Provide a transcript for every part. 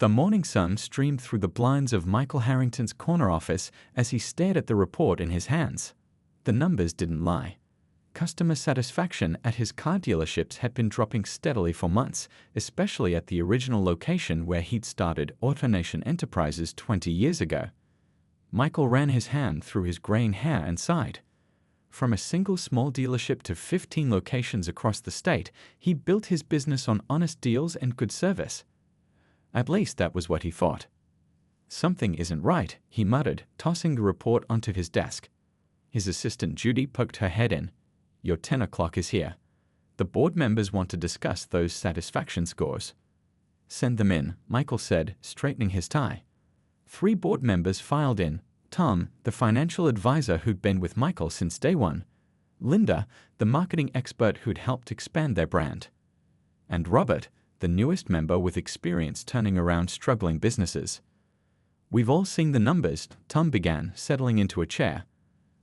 The morning sun streamed through the blinds of Michael Harrington's corner office as he stared at the report in his hands. The numbers didn't lie. Customer satisfaction at his car dealerships had been dropping steadily for months, especially at the original location where he'd started AutoNation Enterprises 20 years ago. Michael ran his hand through his graying hair and sighed. From a single small dealership to 15 locations across the state, he built his business on honest deals and good service. At least that was what he thought. "Something isn't right," he muttered, tossing the report onto his desk. His assistant Judy poked her head in. "Your 10 o'clock is here. The board members want to discuss those satisfaction scores." "Send them in," Michael said, straightening his tie. 3 board members filed in: Tom, the financial advisor who'd been with Michael since day one; Linda, the marketing expert who'd helped expand their brand; and Robert, the newest member with experience turning around struggling businesses. "We've all seen the numbers," Tom began, settling into a chair.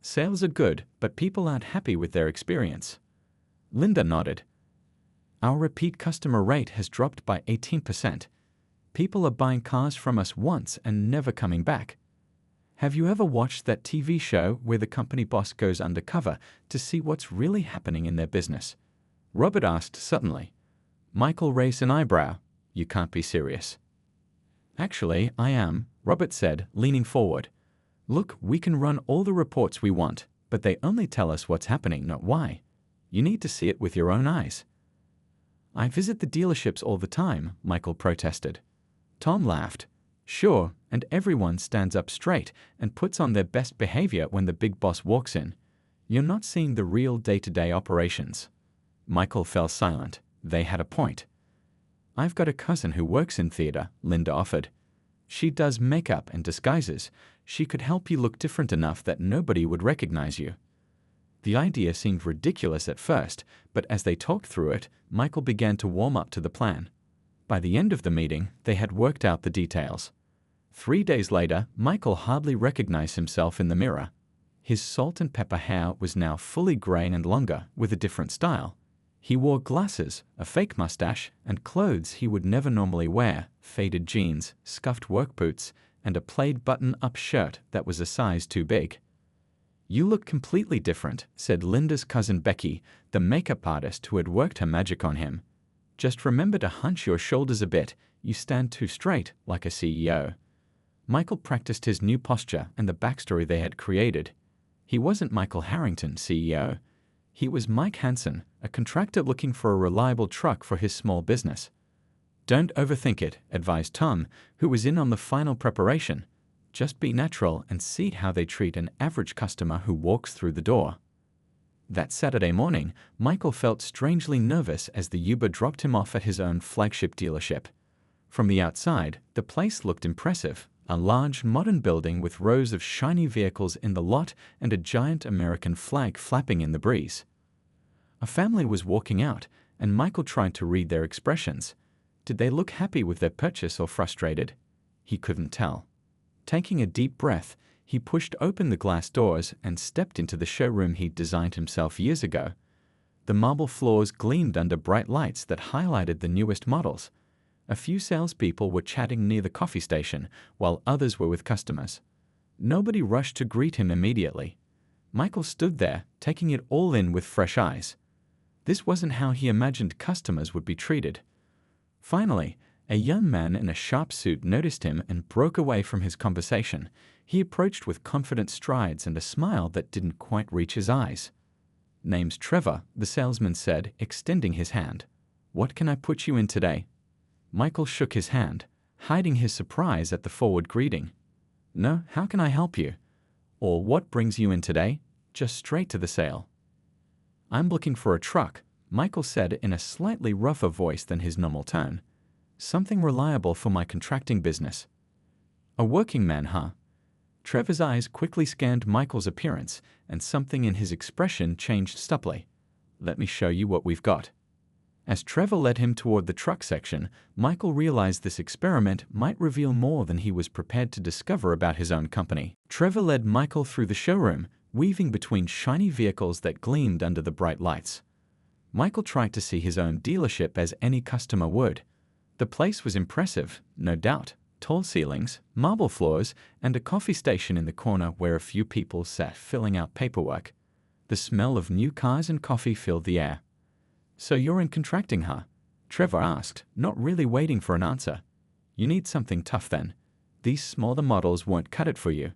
"Sales are good, but people aren't happy with their experience." Linda nodded. "Our repeat customer rate has dropped by 18%. People are buying cars from us once and never coming back. Have you ever watched that TV show where the company boss goes undercover to see what's really happening in their business?" Robert asked suddenly. Michael raised an eyebrow. "You can't be serious." "Actually, I am," Robert said, leaning forward. "Look, we can run all the reports we want, but they only tell us what's happening, not why. You need to see it with your own eyes." "I visit the dealerships all the time," Michael protested. Tom laughed. "Sure, and everyone stands up straight and puts on their best behavior when the big boss walks in. You're not seeing the real day-to-day operations." Michael fell silent. They had a point. "I've got a cousin who works in theater," Linda offered. "She does makeup and disguises. She could help you look different enough that nobody would recognize you." The idea seemed ridiculous at first, but as they talked through it, Michael began to warm up to the plan. By the end of the meeting, they had worked out the details. 3 days later, Michael hardly recognized himself in the mirror. His salt and pepper hair was now fully gray and longer, with a different style. He wore glasses, a fake mustache, and clothes he would never normally wear: faded jeans, scuffed work boots, and a plaid button-up shirt that was a size too big. "You look completely different," said Linda's cousin Becky, the makeup artist who had worked her magic on him. "Just remember to hunch your shoulders a bit. You stand too straight, like a CEO." Michael practiced his new posture and the backstory they had created. He wasn't Michael Harrington, CEO. He was Mike Hansen, a contractor looking for a reliable truck for his small business. "Don't overthink it," advised Tom, who was in on the final preparation. "Just be natural and see how they treat an average customer who walks through the door." That Saturday morning, Michael felt strangely nervous as the Uber dropped him off at his own flagship dealership. From the outside, the place looked impressive. A large, modern building with rows of shiny vehicles in the lot and a giant American flag flapping in the breeze. A family was walking out, and Michael tried to read their expressions. Did they look happy with their purchase or frustrated? He couldn't tell. Taking a deep breath, he pushed open the glass doors and stepped into the showroom he'd designed himself years ago. The marble floors gleamed under bright lights that highlighted the newest models. A few salespeople were chatting near the coffee station, while others were with customers. Nobody rushed to greet him immediately. Michael stood there, taking it all in with fresh eyes. This wasn't how he imagined customers would be treated. Finally, a young man in a sharp suit noticed him and broke away from his conversation. He approached with confident strides and a smile that didn't quite reach his eyes. "Name's Trevor," the salesman said, extending his hand. "What can I put you in today?" Michael shook his hand, hiding his surprise at the forward greeting. "No, how can I help you?" Or "What brings you in today?" Just straight to the sale. "I'm looking for a truck," Michael said in a slightly rougher voice than his normal tone. "Something reliable for my contracting business." "A working man, huh?" Trevor's eyes quickly scanned Michael's appearance, and something in his expression changed subtly. "Let me show you what we've got." As Trevor led him toward the truck section, Michael realized this experiment might reveal more than he was prepared to discover about his own company. Trevor led Michael through the showroom, weaving between shiny vehicles that gleamed under the bright lights. Michael tried to see his own dealership as any customer would. The place was impressive, no doubt. Tall ceilings, marble floors, and a coffee station in the corner where a few people sat filling out paperwork. The smell of new cars and coffee filled the air. "So you're in contracting, huh?" Trevor asked, not really waiting for an answer. "You need something tough then. These smaller models won't cut it for you."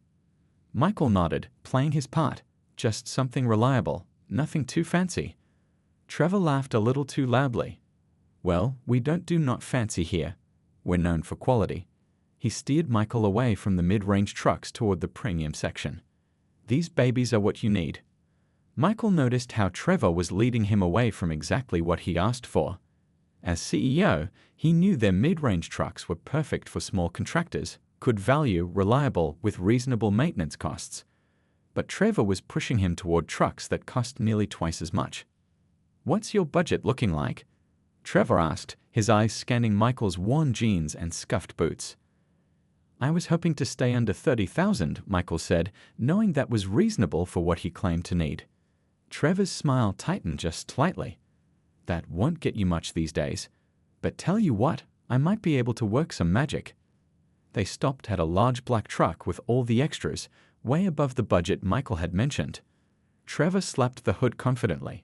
Michael nodded, playing his part. "Just something reliable, nothing too fancy." Trevor laughed a little too loudly. "Well, we don't do not fancy here. We're known for quality." He steered Michael away from the mid-range trucks toward the premium section. "These babies are what you need." Michael noticed how Trevor was leading him away from exactly what he asked for. As CEO, he knew their mid-range trucks were perfect for small contractors, good value, reliable, with reasonable maintenance costs. But Trevor was pushing him toward trucks that cost nearly twice as much. "What's your budget looking like?" Trevor asked, his eyes scanning Michael's worn jeans and scuffed boots. "I was hoping to stay under 30,000, Michael said, knowing that was reasonable for what he claimed to need. Trevor's smile tightened just slightly. "That won't get you much these days. But tell you what, I might be able to work some magic." They stopped at a large black truck with all the extras, way above the budget Michael had mentioned. Trevor slapped the hood confidently.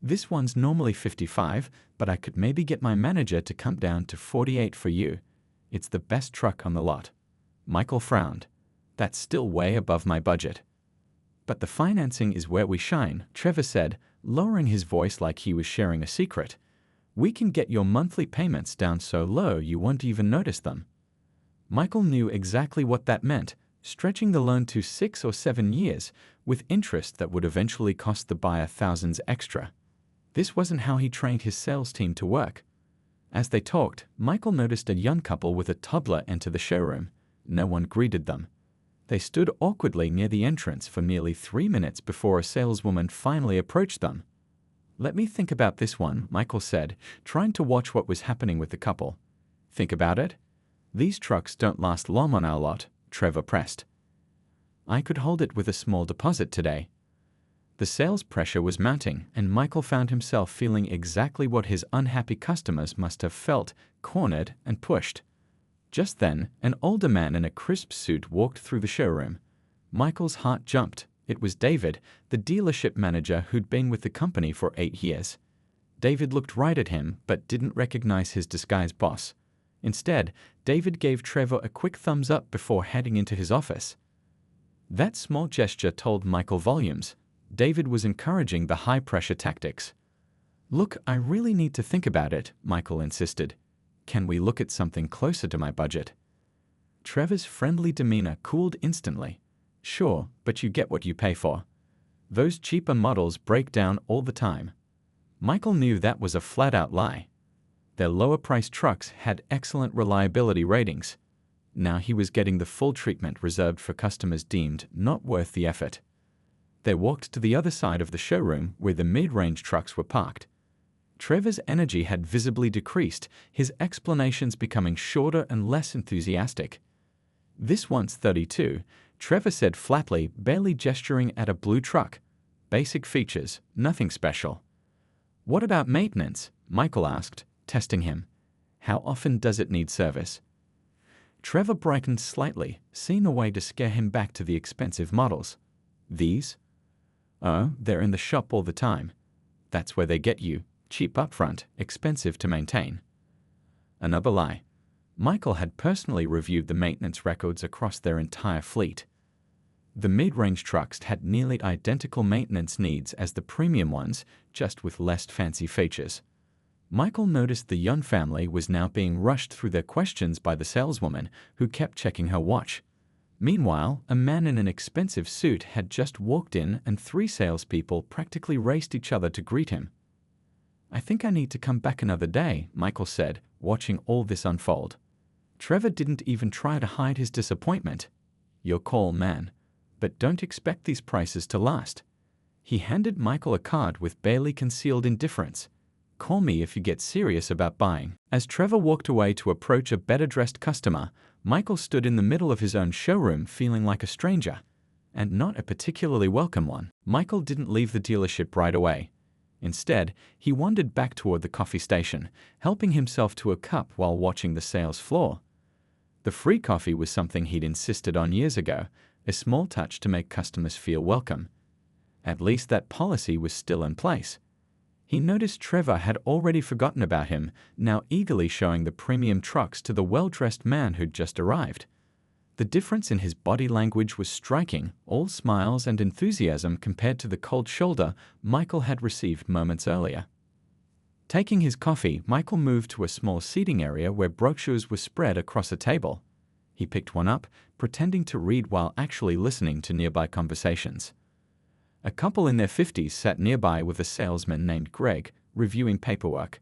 "This one's normally 55, but I could maybe get my manager to come down to 48 for you. It's the best truck on the lot." Michael frowned. "That's still way above my budget." "But the financing is where we shine," Trevor said, lowering his voice like he was sharing a secret. "We can get your monthly payments down so low you won't even notice them." Michael knew exactly what that meant, stretching the loan to 6 or 7 years, with interest that would eventually cost the buyer thousands extra. This wasn't how he trained his sales team to work. As they talked, Michael noticed a young couple with a toddler enter the showroom. No one greeted them. They stood awkwardly near the entrance for nearly 3 minutes before a saleswoman finally approached them. "Let me think about this one," Michael said, trying to watch what was happening with the couple. "Think about it? These trucks don't last long on our lot," Trevor pressed. "I could hold it with a small deposit today." The sales pressure was mounting, and Michael found himself feeling exactly what his unhappy customers must have felt, cornered and pushed. Just then, an older man in a crisp suit walked through the showroom. Michael's heart jumped. It was David, the dealership manager who'd been with the company for 8 years. David looked right at him, but didn't recognize his disguised boss. Instead, David gave Trevor a quick thumbs up before heading into his office. That small gesture told Michael volumes. David was encouraging the high-pressure tactics. "Look, I really need to think about it," Michael insisted. "Can we look at something closer to my budget?" Trevor's friendly demeanor cooled instantly. "Sure, but you get what you pay for. Those cheaper models break down all the time." Michael knew that was a flat-out lie. Their lower-priced trucks had excellent reliability ratings. Now he was getting the full treatment reserved for customers deemed not worth the effort. They walked to the other side of the showroom where the mid-range trucks were parked. Trevor's energy had visibly decreased, his explanations becoming shorter and less enthusiastic. "This one's 32, Trevor said flatly, barely gesturing at a blue truck. "Basic features, nothing special." "What about maintenance?" Michael asked, testing him. "How often does it need service?" Trevor brightened slightly, seeing a way to scare him back to the expensive models. "These? Oh, they're in the shop all the time. That's where they get you. Cheap upfront, expensive to maintain." Another lie. Michael had personally reviewed the maintenance records across their entire fleet. The mid-range trucks had nearly identical maintenance needs as the premium ones, just with less fancy features. Michael noticed the Young family was now being rushed through their questions by the saleswoman, who kept checking her watch. Meanwhile, a man in an expensive suit had just walked in and 3 salespeople practically raced each other to greet him. "I think I need to come back another day," Michael said, watching all this unfold. Trevor didn't even try to hide his disappointment. "Your call, man. But don't expect these prices to last." He handed Michael a card with barely concealed indifference. "Call me if you get serious about buying." As Trevor walked away to approach a better-dressed customer, Michael stood in the middle of his own showroom feeling like a stranger, and not a particularly welcome one. Michael didn't leave the dealership right away. Instead, he wandered back toward the coffee station, helping himself to a cup while watching the sales floor. The free coffee was something he'd insisted on years ago, a small touch to make customers feel welcome. At least that policy was still in place. He noticed Trevor had already forgotten about him, now eagerly showing the premium trucks to the well-dressed man who'd just arrived. The difference in his body language was striking, all smiles and enthusiasm compared to the cold shoulder Michael had received moments earlier. Taking his coffee, Michael moved to a small seating area where brochures were spread across a table. He picked one up, pretending to read while actually listening to nearby conversations. A couple in their 50s sat nearby with a salesman named Greg, reviewing paperwork.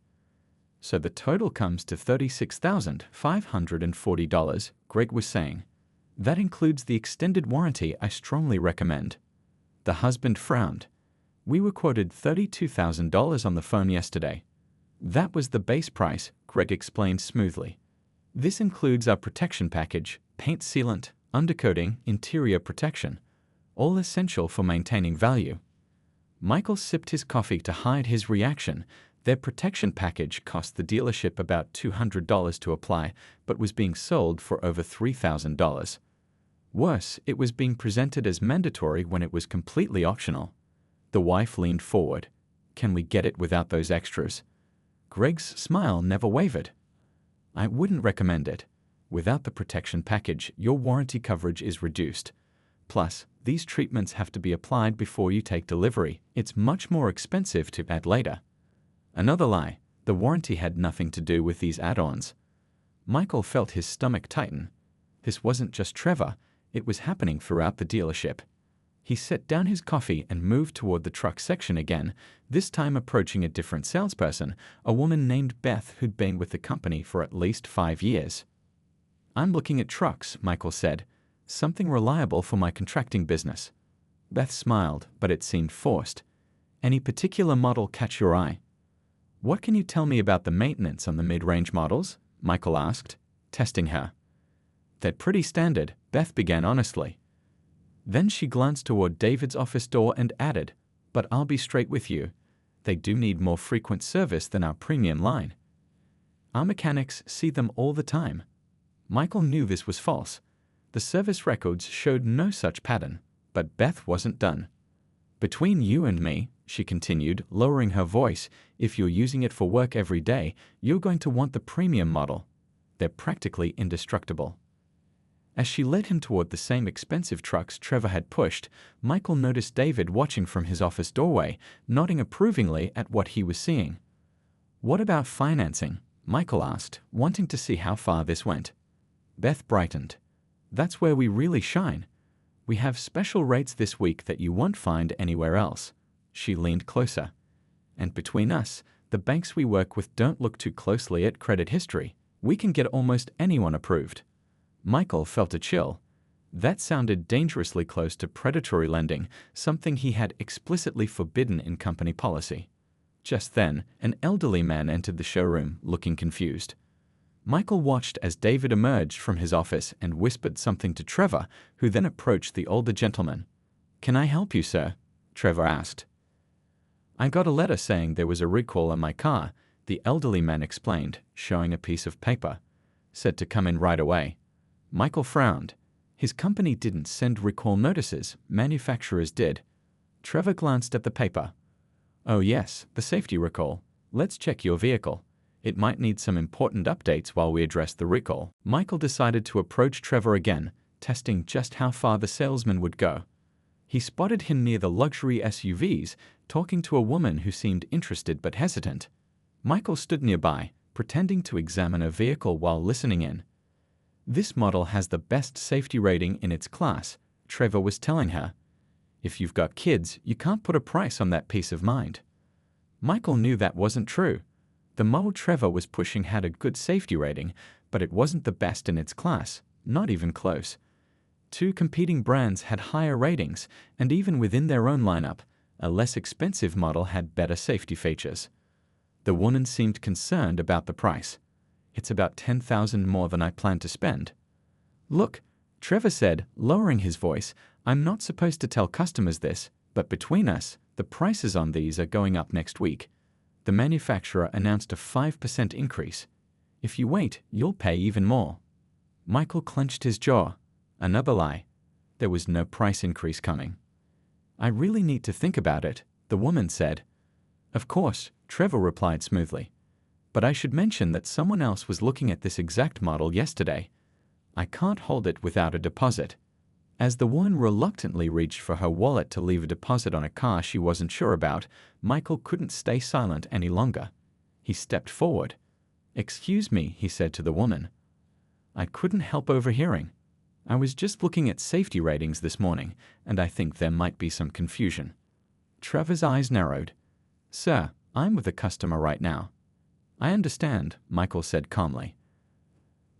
"So the total comes to $36,540, Greg was saying. "That includes the extended warranty I strongly recommend." The husband frowned. "We were quoted $32,000 on the phone yesterday." "That was the base price," Greg explained smoothly. "This includes our protection package, paint sealant, undercoating, interior protection, all essential for maintaining value." Michael sipped his coffee to hide his reaction. Their protection package cost the dealership about $200 to apply, but was being sold for over $3,000. Worse, it was being presented as mandatory when it was completely optional. The wife leaned forward. "Can we get it without those extras?" Greg's smile never wavered. "I wouldn't recommend it. Without the protection package, your warranty coverage is reduced. Plus, these treatments have to be applied before you take delivery. It's much more expensive to add later." Another lie. The warranty had nothing to do with these add-ons. Michael felt his stomach tighten. This wasn't just Trevor, it was happening throughout the dealership. He set down his coffee and moved toward the truck section again, this time approaching a different salesperson, a woman named Beth who'd been with the company for at least 5 years. "I'm looking at trucks," Michael said. "Something reliable for my contracting business." Beth smiled, but it seemed forced. "Any particular model catch your eye?" "What can you tell me about the maintenance on the mid-range models?" Michael asked, testing her. "They're pretty standard," Beth began honestly. Then she glanced toward David's office door and added, "But I'll be straight with you. They do need more frequent service than our premium line. Our mechanics see them all the time." Michael knew this was false. The service records showed no such pattern, but Beth wasn't done. "Between you and me," she continued, lowering her voice, "if you're using it for work every day, you're going to want the premium model. They're practically indestructible." As she led him toward the same expensive trucks Trevor had pushed, Michael noticed David watching from his office doorway, nodding approvingly at what he was seeing. "What about financing?" Michael asked, wanting to see how far this went. Beth brightened. "That's where we really shine. We have special rates this week that you won't find anywhere else." She leaned closer. "And between us, the banks we work with don't look too closely at credit history. We can get almost anyone approved." Michael felt a chill. That sounded dangerously close to predatory lending, something he had explicitly forbidden in company policy. Just then, an elderly man entered the showroom, looking confused. Michael watched as David emerged from his office and whispered something to Trevor, who then approached the older gentleman. "Can I help you, sir?" Trevor asked. "I got a letter saying there was a recall on my car," the elderly man explained, showing a piece of paper. "Said to come in right away." Michael frowned. His company didn't send recall notices, manufacturers did. Trevor glanced at the paper. "Oh yes, the safety recall. Let's check your vehicle. It might need some important updates while we address the recall." Michael decided to approach Trevor again, testing just how far the salesman would go. He spotted him near the luxury SUVs, talking to a woman who seemed interested but hesitant. Michael stood nearby, pretending to examine a vehicle while listening in. "This model has the best safety rating in its class," Trevor was telling her. "If you've got kids, you can't put a price on that peace of mind." Michael knew that wasn't true. The model Trevor was pushing had a good safety rating, but it wasn't the best in its class, not even close. 2 competing brands had higher ratings, and even within their own lineup, a less expensive model had better safety features. The woman seemed concerned about the price. "It's about $10,000 more than I planned to spend." "Look," Trevor said, lowering his voice, "I'm not supposed to tell customers this, but between us, The prices on these are going up next week. The manufacturer announced a 5% increase. If you wait, you'll pay even more. Michael clenched his jaw. Another lie. There was no price increase coming. I really need to think about it, the woman said. Of course, Trevor replied smoothly. But I should mention that someone else was looking at this exact model yesterday. I can't hold it without a deposit. As the woman reluctantly reached for her wallet to leave a deposit on a car she wasn't sure about, Michael couldn't stay silent any longer. He stepped forward. "Excuse me," he said to the woman. "I couldn't help overhearing. I was just looking at safety ratings this morning, and I think there might be some confusion." Trevor's eyes narrowed. "Sir, I'm with a customer right now." "I understand," Michael said calmly.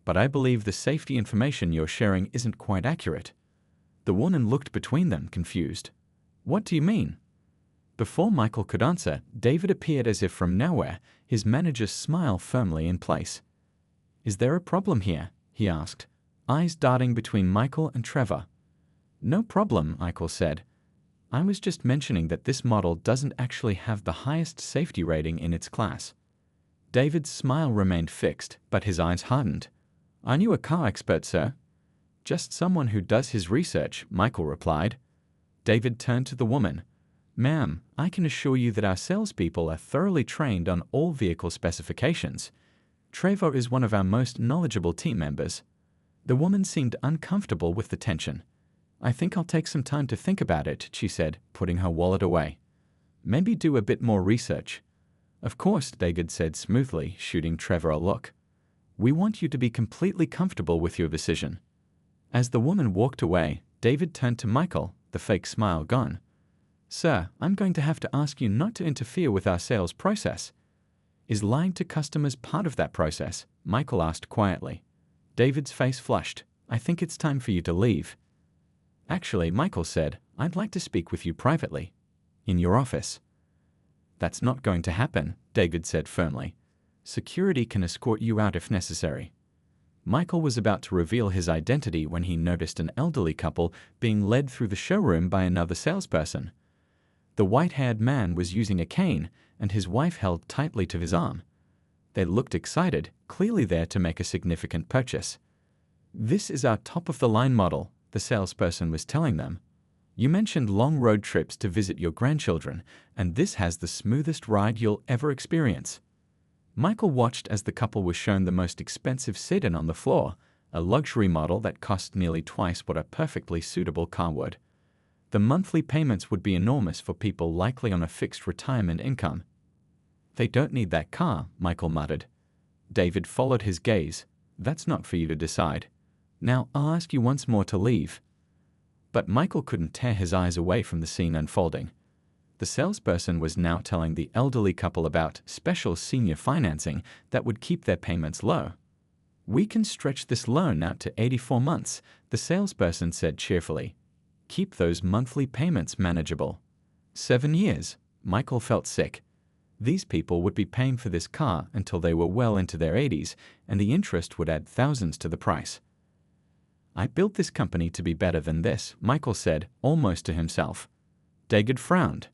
"But I believe the safety information you're sharing isn't quite accurate." The woman looked between them, confused. "What do you mean?" Before Michael could answer, David appeared as if from nowhere, his manager's smile firmly in place. "Is there a problem here?" he asked, eyes darting between Michael and Trevor. "No problem," Michael said. "I was just mentioning that this model doesn't actually have the highest safety rating in its class." David's smile remained fixed, but his eyes hardened. "Aren't you a car expert, sir?" "Just someone who does his research," Michael replied. David turned to the woman. "Ma'am, I can assure you that our salespeople are thoroughly trained on all vehicle specifications. Trevor is one of our most knowledgeable team members." The woman seemed uncomfortable with the tension. "I think I'll take some time to think about it," she said, putting her wallet away. "Maybe do a bit more research." "Of course," David said smoothly, shooting Trevor a look. "We want you to be completely comfortable with your decision." As the woman walked away, David turned to Michael, the fake smile gone. "Sir, I'm going to have to ask you not to interfere with our sales process." "Is lying to customers part of that process?" Michael asked quietly. David's face flushed. "I think it's time for you to leave." "Actually," Michael said, "I'd like to speak with you privately. In your office." "That's not going to happen," David said firmly. "Security can escort you out if necessary." Michael was about to reveal his identity when he noticed an elderly couple being led through the showroom by another salesperson. The white-haired man was using a cane, and his wife held tightly to his arm. They looked excited, clearly there to make a significant purchase. "This is our top-of-the-line model," the salesperson was telling them. "You mentioned long road trips to visit your grandchildren, and this has the smoothest ride you'll ever experience." Michael watched as the couple was shown the most expensive sedan on the floor, a luxury model that cost nearly twice what a perfectly suitable car would. The monthly payments would be enormous for people likely on a fixed retirement income. "They don't need that car," Michael muttered. David followed his gaze. "That's not for you to decide. Now I'll ask you once more to leave." But Michael couldn't tear his eyes away from the scene unfolding. The salesperson was now telling the elderly couple about special senior financing that would keep their payments low. "We can stretch this loan out to 84 months, the salesperson said cheerfully. "Keep those monthly payments manageable." 7 years. Michael felt sick. These people would be paying for this car until they were well into their 80s, and the interest would add thousands to the price. "I built this company to be better than this," Michael said, almost to himself. David frowned.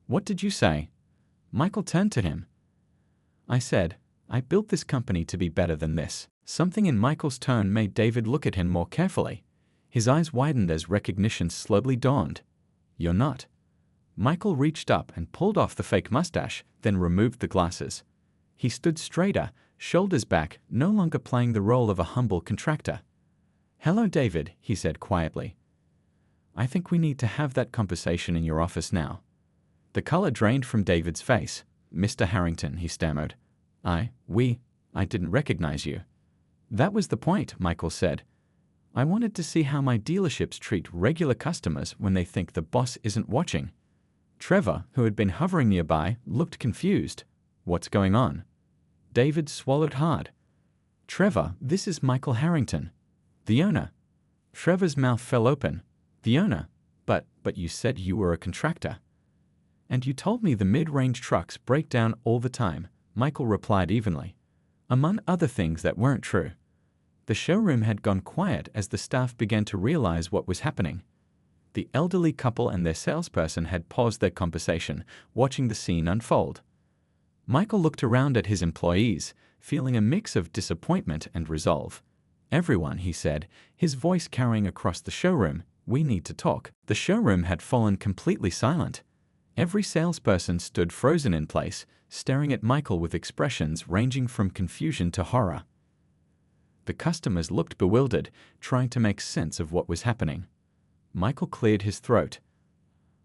"What did you say?" Michael turned to him. "I said, I built this company to be better than this." Something in Michael's tone made David look at him more carefully. His eyes widened as recognition slowly dawned. "You're not." Michael reached up and pulled off the fake mustache, then removed the glasses. He stood straighter, shoulders back, no longer playing the role of a humble contractor. "Hello, David," he said quietly. "I think we need to have that conversation in your office now." The color drained from David's face. "Mr. Harrington," he stammered. I didn't recognize you." "That was the point," Michael said. "I wanted to see how my dealerships treat regular customers when they think the boss isn't watching." Trevor, who had been hovering nearby, looked confused. "What's going on?" David swallowed hard. "Trevor, this is Michael Harrington, the owner." Trevor's mouth fell open. "The owner? But you said you were a contractor." "And you told me the mid-range trucks break down all the time," Michael replied evenly. Among other things that weren't true. The showroom had gone quiet as the staff began to realize what was happening. The elderly couple and their salesperson had paused their conversation, watching the scene unfold. Michael looked around at his employees, feeling a mix of disappointment and resolve. "Everyone," he said, his voice carrying across the showroom, "we need to talk." The showroom had fallen completely silent. Every salesperson stood frozen in place, staring at Michael with expressions ranging from confusion to horror. The customers looked bewildered, trying to make sense of what was happening. Michael cleared his throat.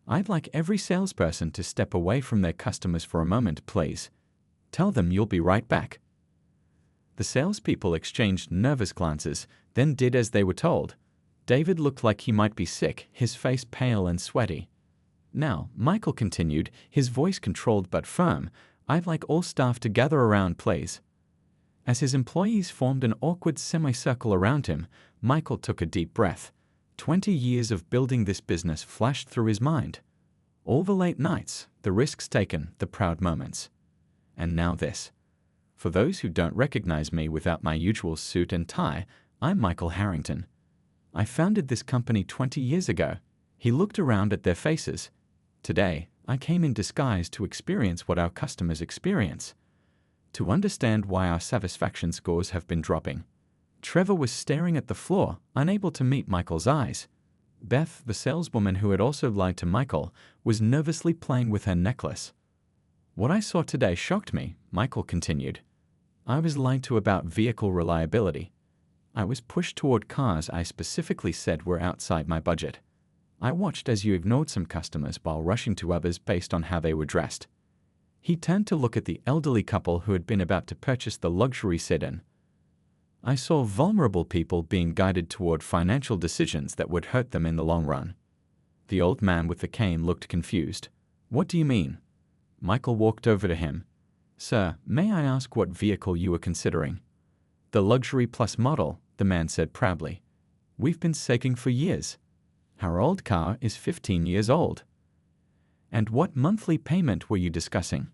"I'd like every salesperson to step away from their customers for a moment, please. Tell them you'll be right back." The salespeople exchanged nervous glances, then did as they were told. David looked like he might be sick, his face pale and sweaty. "Now," Michael continued, his voice controlled but firm, "I'd like all staff to gather around, please." As his employees formed an awkward semicircle around him, Michael took a deep breath. 20 years of building this business flashed through his mind. All the late nights, the risks taken, the proud moments. And now this. For those who don't recognize me without my usual suit and tie, I'm Michael Harrington. I founded this company 20 years ago. He looked around at their faces. Today, I came in disguise to experience what our customers experience. To understand why our satisfaction scores have been dropping. Trevor was staring at the floor, unable to meet Michael's eyes. Beth, the saleswoman who had also lied to Michael, was nervously playing with her necklace. "What I saw today shocked me," Michael continued. "I was lied to about vehicle reliability. I was pushed toward cars I specifically said were outside my budget. I watched as you ignored some customers while rushing to others based on how they were dressed." He turned to look at the elderly couple who had been about to purchase the luxury sedan. "I saw vulnerable people being guided toward financial decisions that would hurt them in the long run." The old man with the cane looked confused. "What do you mean?" Michael walked over to him. "Sir, may I ask what vehicle you were considering?" "The Luxury Plus model," the man said proudly. "We've been seeking for years. Our old car is 15 years old." "And what monthly payment were you discussing?"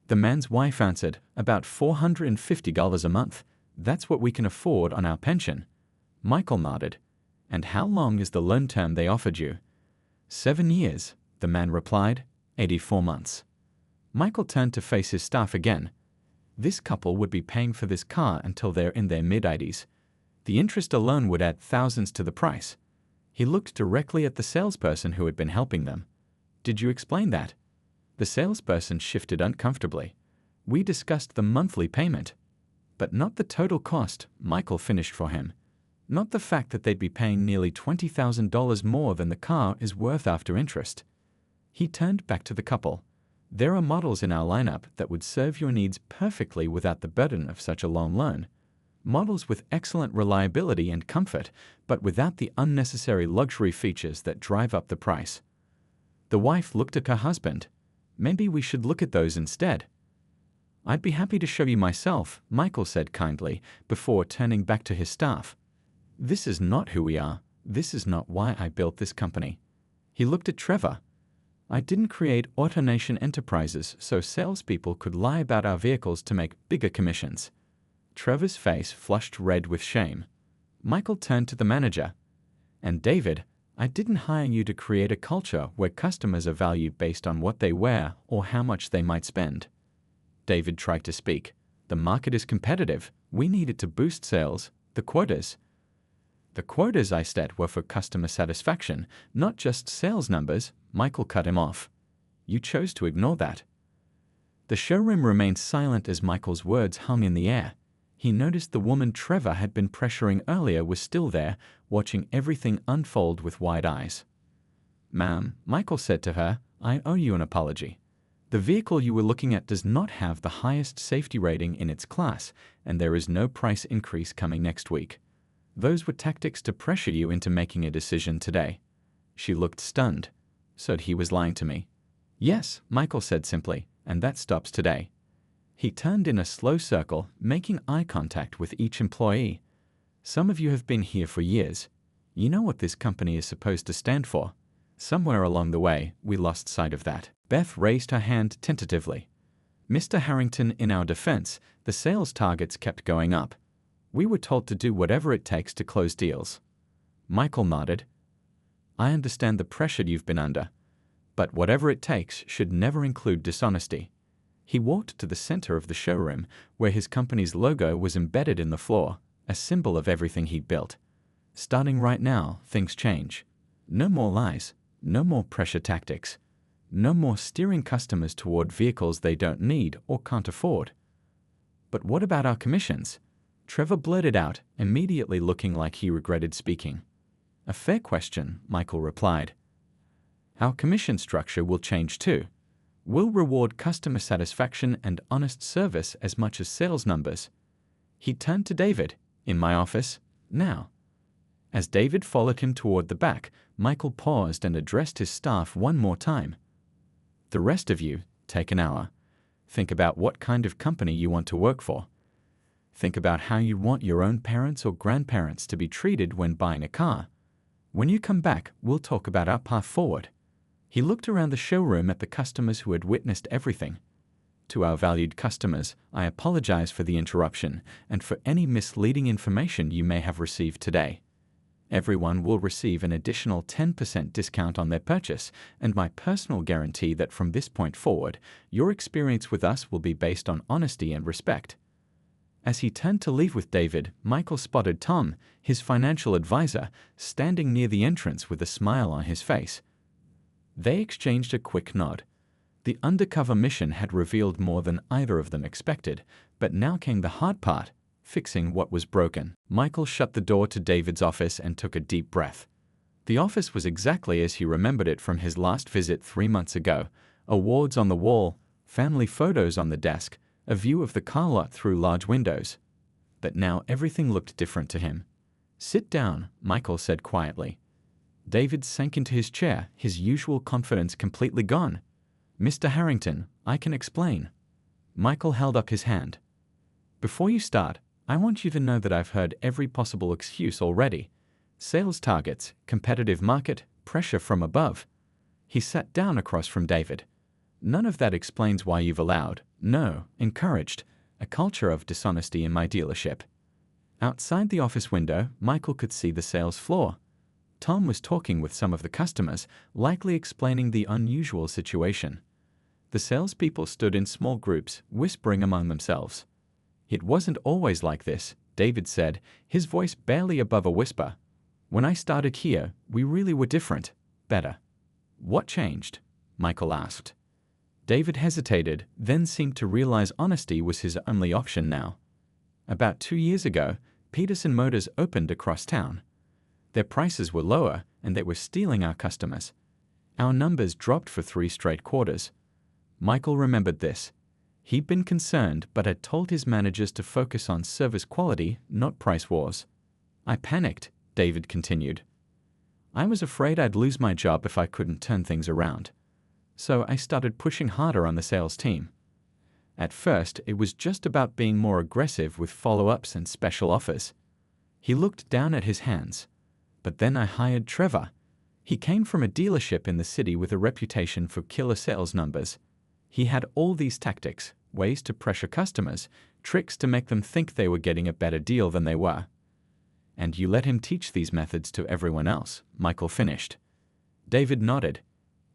The man's wife answered, "About $450 a month. That's what we can afford on our pension." Michael nodded. "And how long is the loan term they offered you?" 7 years, the man replied, 84 months. Michael turned to face his staff again. This couple would be paying for this car until they're in their mid-80s. The interest alone would add thousands to the price. He looked directly at the salesperson who had been helping them. "Did you explain that?" The salesperson shifted uncomfortably. "We discussed the monthly payment." "But not the total cost," Michael finished for him. "Not the fact that they'd be paying nearly $20,000 more than the car is worth after interest." He turned back to the couple. "There are models in our lineup that would serve your needs perfectly without the burden of such a long loan. Models with excellent reliability and comfort, but without the unnecessary luxury features that drive up the price." The wife looked at her husband. "Maybe we should look at those instead." "I'd be happy to show you myself," Michael said kindly, before turning back to his staff. "This is not who we are. This is not why I built this company." He looked at Trevor. "I didn't create AutoNation Enterprises so salespeople could lie about our vehicles to make bigger commissions." Trevor's face flushed red with shame. Michael turned to the manager. "And David, I didn't hire you to create a culture where customers are valued based on what they wear or how much they might spend." David tried to speak. "The market is competitive. We need it to boost sales. The quotas." "The quotas I set were for customer satisfaction, not just sales numbers," Michael cut him off. "You chose to ignore that." The showroom remained silent as Michael's words hung in the air. He noticed the woman Trevor had been pressuring earlier was still there, watching everything unfold with wide eyes. "Ma'am," Michael said to her, "I owe you an apology. The vehicle you were looking at does not have the highest safety rating in its class, and there is no price increase coming next week. Those were tactics to pressure you into making a decision today." She looked stunned. "So he was lying to me?" "Yes," Michael said simply, "and that stops today." He turned in a slow circle, making eye contact with each employee. "Some of you have been here for years. You know what this company is supposed to stand for. Somewhere along the way, we lost sight of that." Beth raised her hand tentatively. "Mr. Harrington, in our defense, the sales targets kept going up. We were told to do whatever it takes to close deals." Michael nodded. I understand the pressure you've been under, but whatever it takes should never include dishonesty. He walked to the center of the showroom, where his company's logo was embedded in the floor, a symbol of everything he'd built. Starting right now, things change. No more lies, no more pressure tactics, no more steering customers toward vehicles they don't need or can't afford. But what about our commissions? Trevor blurted out, immediately looking like he regretted speaking. A fair question, Michael replied. Our commission structure will change too. We'll reward customer satisfaction and honest service as much as sales numbers. He turned to David. In my office, now. As David followed him toward the back, Michael paused and addressed his staff one more time. The rest of you, take an hour. Think about what kind of company you want to work for. Think about how you want your own parents or grandparents to be treated when buying a car. When you come back, we'll talk about our path forward. He looked around the showroom at the customers who had witnessed everything. To our valued customers, I apologize for the interruption and for any misleading information you may have received today. Everyone will receive an additional 10% discount on their purchase, and my personal guarantee that from this point forward, your experience with us will be based on honesty and respect. As he turned to leave with David, Michael spotted Tom, his financial advisor, standing near the entrance with a smile on his face. They exchanged a quick nod. The undercover mission had revealed more than either of them expected, but now came the hard part, fixing what was broken. Michael shut the door to David's office and took a deep breath. The office was exactly as he remembered it from his last visit 3 months ago. Awards on the wall, family photos on the desk, a view of the car lot through large windows. But now everything looked different to him. Sit down, Michael said quietly. David sank into his chair, his usual confidence completely gone. Mr. Harrington, I can explain. Michael held up his hand. Before you start, I want you to know that I've heard every possible excuse already. Sales targets, competitive market, pressure from above. He sat down across from David. None of that explains why you've allowed, no, encouraged, a culture of dishonesty in my dealership. Outside the office window, Michael could see the sales floor. Tom was talking with some of the customers, likely explaining the unusual situation. The salespeople stood in small groups, whispering among themselves. It wasn't always like this, David said, his voice barely above a whisper. When I started here, we really were different, better. What changed? Michael asked. David hesitated, then seemed to realize honesty was his only option now. About 2 years ago, Peterson Motors opened across town. Their prices were lower, and they were stealing our customers. Our numbers dropped for 3 straight quarters. Michael remembered this. He'd been concerned, but had told his managers to focus on service quality, not price wars. I panicked, David continued. I was afraid I'd lose my job if I couldn't turn things around. So I started pushing harder on the sales team. At first, it was just about being more aggressive with follow-ups and special offers. He looked down at his hands. But then I hired Trevor. He came from a dealership in the city with a reputation for killer sales numbers. He had all these tactics, ways to pressure customers, tricks to make them think they were getting a better deal than they were. And you let him teach these methods to everyone else, Michael finished. David nodded.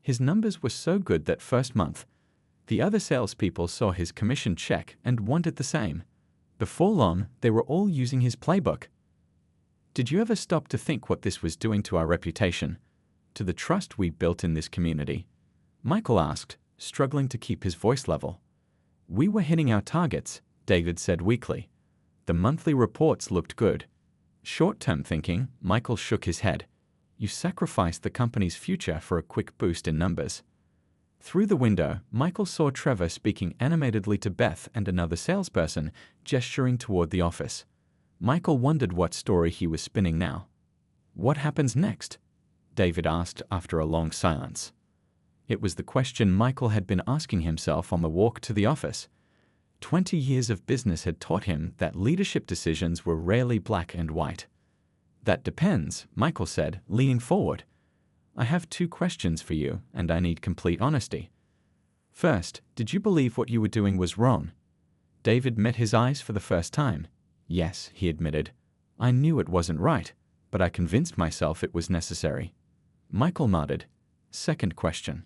His numbers were so good that first month, the other salespeople saw his commission check and wanted the same. Before long, they were all using his playbook. Did you ever stop to think what this was doing to our reputation, to the trust we built in this community? Michael asked, struggling to keep his voice level. We were hitting our targets, David said weakly. The monthly reports looked good. Short-term thinking, Michael shook his head. You sacrificed the company's future for a quick boost in numbers. Through the window, Michael saw Trevor speaking animatedly to Beth and another salesperson, gesturing toward the office. Michael wondered what story he was spinning now. What happens next? David asked after a long silence. It was the question Michael had been asking himself on the walk to the office. 20 years of business had taught him that leadership decisions were rarely black and white. That depends, Michael said, leaning forward. I have 2 questions for you, and I need complete honesty. First, did you believe what you were doing was wrong? David met his eyes for the first time. Yes, he admitted. I knew it wasn't right, but I convinced myself it was necessary. Michael nodded. Second question.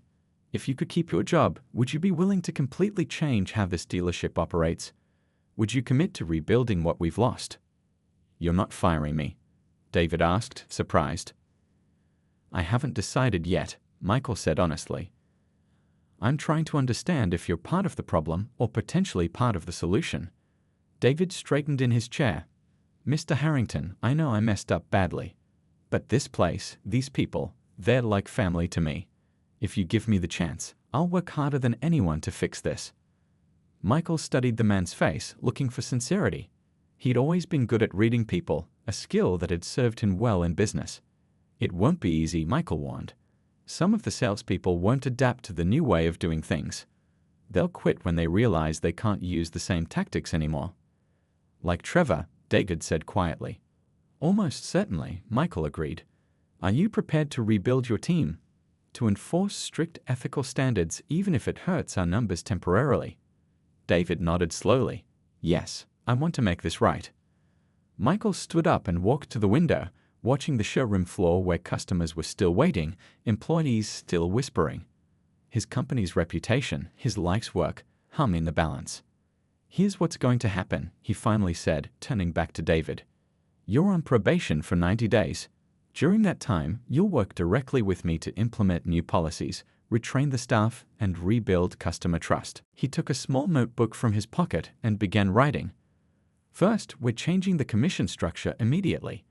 If you could keep your job, would you be willing to completely change how this dealership operates? Would you commit to rebuilding what we've lost? You're not firing me? David asked, surprised. I haven't decided yet, Michael said honestly. I'm trying to understand if you're part of the problem or potentially part of the solution. David straightened in his chair. Mr. Harrington, I know I messed up badly. But this place, these people, they're like family to me. If you give me the chance, I'll work harder than anyone to fix this. Michael studied the man's face, looking for sincerity. He'd always been good at reading people, a skill that had served him well in business. It won't be easy, Michael warned. Some of the salespeople won't adapt to the new way of doing things. They'll quit when they realize they can't use the same tactics anymore. Like Trevor, David said quietly. Almost certainly, Michael agreed. Are you prepared to rebuild your team? To enforce strict ethical standards even if it hurts our numbers temporarily? David nodded slowly. Yes, I want to make this right. Michael stood up and walked to the window, watching the showroom floor where customers were still waiting, employees still whispering. His company's reputation, his life's work, hung in the balance. Here's what's going to happen, he finally said, turning back to David. You're on probation for 90 days. During that time, you'll work directly with me to implement new policies, retrain the staff, and rebuild customer trust. He took a small notebook from his pocket and began writing. First, we're changing the commission structure immediately.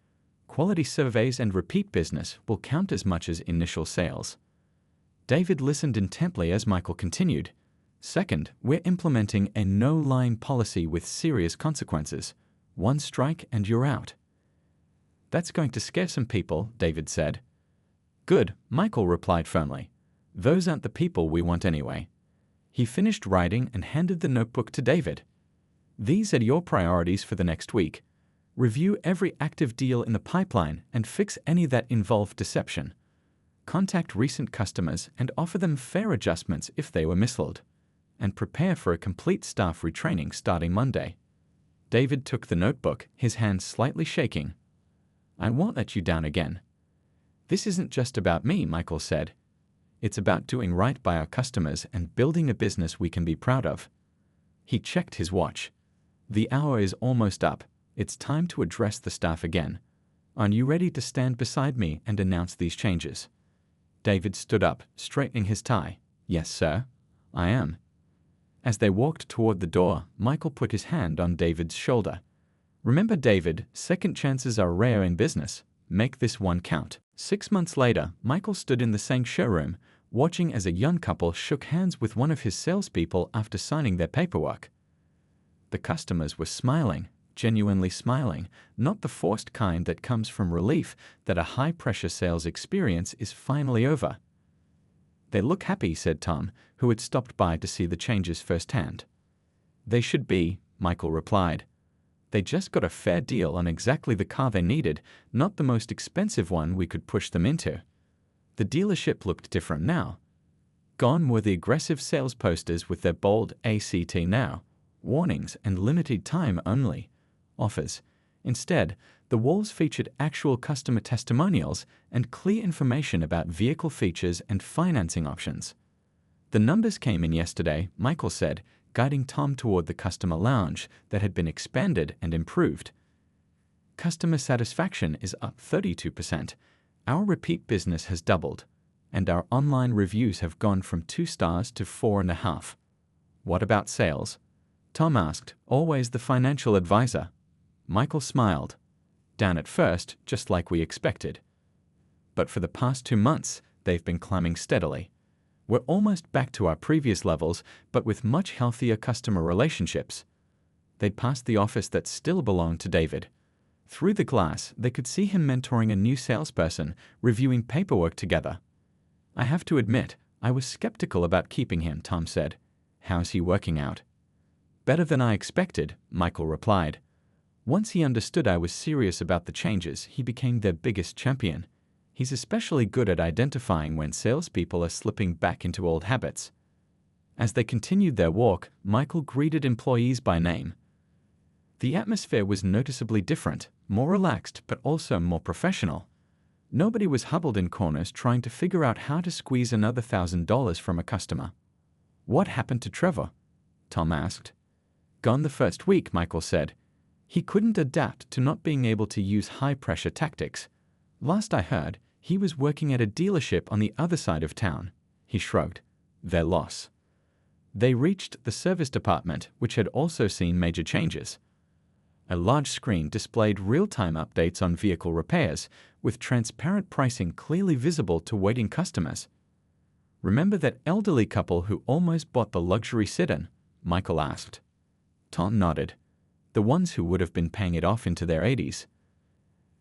Quality surveys and repeat business will count as much as initial sales. David listened intently as Michael continued. Second, we're implementing a no-line policy with serious consequences. One strike and you're out. That's going to scare some people, David said. Good, Michael replied firmly. Those aren't the people we want anyway. He finished writing and handed the notebook to David. These are your priorities for the next week. Review every active deal in the pipeline and fix any that involve deception. Contact recent customers and offer them fair adjustments if they were missold. And prepare for a complete staff retraining starting Monday. David took the notebook, his hands slightly shaking. I won't let you down again. This isn't just about me, Michael said. It's about doing right by our customers and building a business we can be proud of. He checked his watch. The hour is almost up. It's time to address the staff again. Are you ready to stand beside me and announce these changes? David stood up, straightening his tie. Yes, sir. I am. As they walked toward the door, Michael put his hand on David's shoulder. Remember, David, second chances are rare in business. Make this one count. 6 months later, Michael stood in the same showroom, watching as a young couple shook hands with one of his salespeople after signing their paperwork. The customers were smiling, genuinely smiling, not the forced kind that comes from relief that a high-pressure sales experience is finally over. They look happy, said Tom, who had stopped by to see the changes firsthand. They should be, Michael replied. They just got a fair deal on exactly the car they needed, not the most expensive one we could push them into. The dealership looked different now. Gone were the aggressive sales posters with their bold ACT now, warnings and limited time only offers. Instead, the walls featured actual customer testimonials and clear information about vehicle features and financing options. The numbers came in yesterday, Michael said, guiding Tom toward the customer lounge that had been expanded and improved. Customer satisfaction is up 32%. Our repeat business has doubled, and our online reviews have gone from 2 stars to 4.5. What about sales? Tom asked, always the financial advisor. Michael smiled. Down at first, just like we expected. But for the past 2 months, they've been climbing steadily. We're almost back to our previous levels, but with much healthier customer relationships. They'd passed the office that still belonged to David. Through the glass, they could see him mentoring a new salesperson, reviewing paperwork together. I have to admit, I was skeptical about keeping him, Tom said. How's he working out? Better than I expected, Michael replied. Once he understood I was serious about the changes, he became their biggest champion. He's especially good at identifying when salespeople are slipping back into old habits. As they continued their walk, Michael greeted employees by name. The atmosphere was noticeably different, more relaxed but also more professional. Nobody was huddled in corners trying to figure out how to squeeze another $1,000 from a customer. "What happened to Trevor?" Tom asked. "Gone the first week," Michael said. "He couldn't adapt to not being able to use high-pressure tactics. Last I heard, he was working at a dealership on the other side of town." He shrugged. "Their loss." They reached the service department, which had also seen major changes. A large screen displayed real-time updates on vehicle repairs, with transparent pricing clearly visible to waiting customers. "Remember that elderly couple who almost bought the luxury sit-in?" Michael asked. Tom nodded. "The ones who would have been paying it off into their 80s.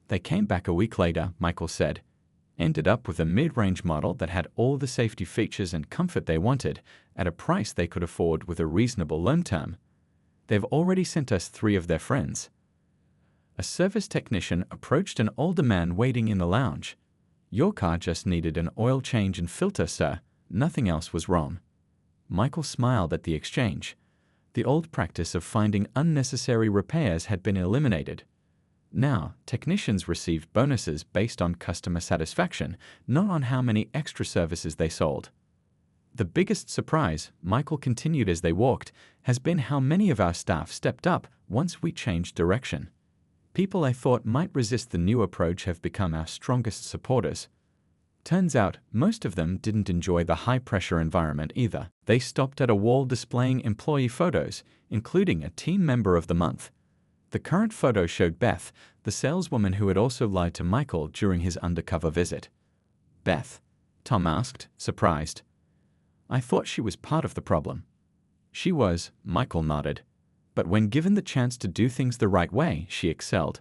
They came back a week later," Michael said. "Ended up with a mid-range model that had all the safety features and comfort they wanted, at a price they could afford with a reasonable loan term. They've already sent us 3 of their friends." A service technician approached an older man waiting in the lounge. "Your car just needed an oil change and filter, sir. Nothing else was wrong." Michael smiled at the exchange. The old practice of finding unnecessary repairs had been eliminated. Now, technicians received bonuses based on customer satisfaction, not on how many extra services they sold. "The biggest surprise," Michael continued as they walked, "has been how many of our staff stepped up once we changed direction. People I thought might resist the new approach have become our strongest supporters." Turns out, most of them didn't enjoy the high-pressure environment either. They stopped at a wall displaying employee photos, including a team member of the month. The current photo showed Beth, the saleswoman who had also lied to Michael during his undercover visit. "Beth?" Tom asked, surprised. "I thought she was part of the problem." "She was," Michael nodded. "But when given the chance to do things the right way, she excelled.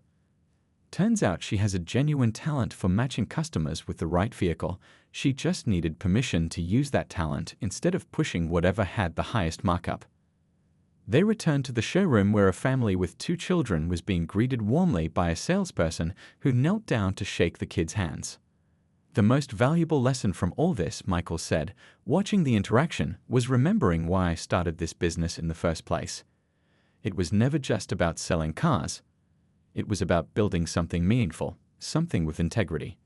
Turns out she has a genuine talent for matching customers with the right vehicle. She just needed permission to use that talent instead of pushing whatever had the highest markup." They returned to the showroom where a family with 2 children was being greeted warmly by a salesperson who knelt down to shake the kids' hands. "The most valuable lesson from all this," Michael said, watching the interaction, "was remembering why I started this business in the first place. It was never just about selling cars. It was about building something meaningful, something with integrity."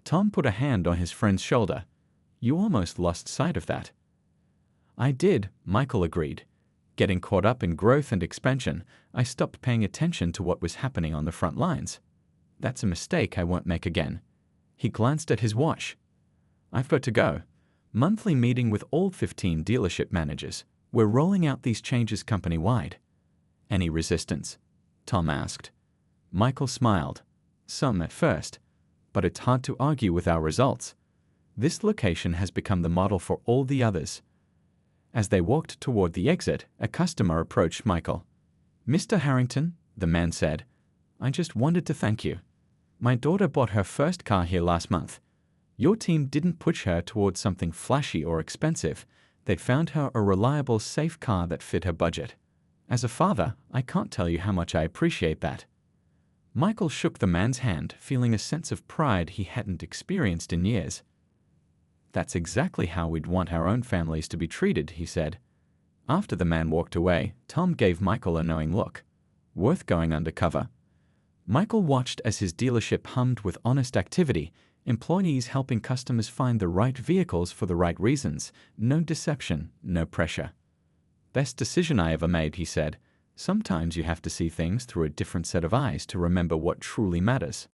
Tom put a hand on his friend's shoulder. "You almost lost sight of that." "I did," Michael agreed. "Getting caught up in growth and expansion, I stopped paying attention to what was happening on the front lines. That's a mistake I won't make again." He glanced at his watch. "I've got to go. Monthly meeting with all 15 dealership managers. We're rolling out these changes company-wide." "Any resistance?" Tom asked. Michael smiled. "Some at first, but it's hard to argue with our results. This location has become the model for all the others." As they walked toward the exit, a customer approached Michael. "Mr. Harrington," the man said, "I just wanted to thank you. My daughter bought her first car here last month. Your team didn't push her towards something flashy or expensive. They found her a reliable, safe car that fit her budget. As a father, I can't tell you how much I appreciate that." Michael shook the man's hand, feeling a sense of pride he hadn't experienced in years. "That's exactly how we'd want our own families to be treated," he said. After the man walked away, Tom gave Michael a knowing look. "Worth going undercover." Michael watched as his dealership hummed with honest activity, employees helping customers find the right vehicles for the right reasons, no deception, no pressure. "Best decision I ever made," he said. "Sometimes you have to see things through a different set of eyes to remember what truly matters."